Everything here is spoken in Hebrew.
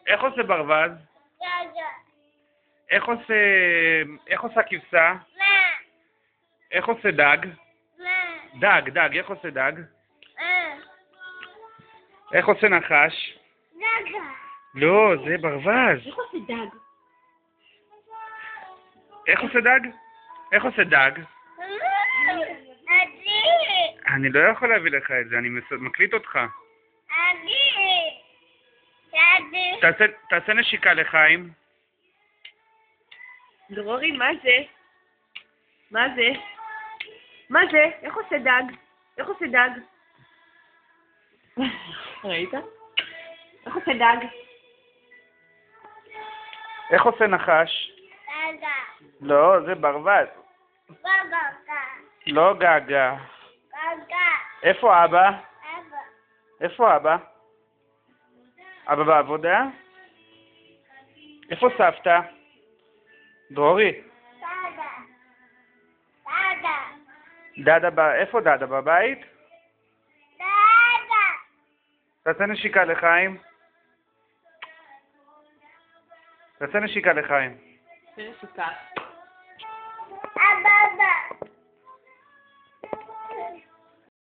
איך עושה ברווז? איך עושה כבשה? איך עושה דג? דג, איך עושה דג? איך עושה נחש? לא, זה ברווז. איך עושה דג? איך עושה דג? איך עושה דג? אני לא יכול להביא לך את זה, אני מקליט אותך. תעשה נשיקה לחיים. דרורי, מה זה? מה זה? מה זה? איך עושה דג? איך עושה דג? ראית? איך עושה דג? איך עושה נחש? לא, זה ברווז. לא גגה. איפה אבא? איפה אבא? אבא בעבודה? איפה סבתא? דרורי. דדה, איפה דדה? בבית? תעשה נשיקה לחיים. תעשה נשיקה לחיים. זה נשיקה.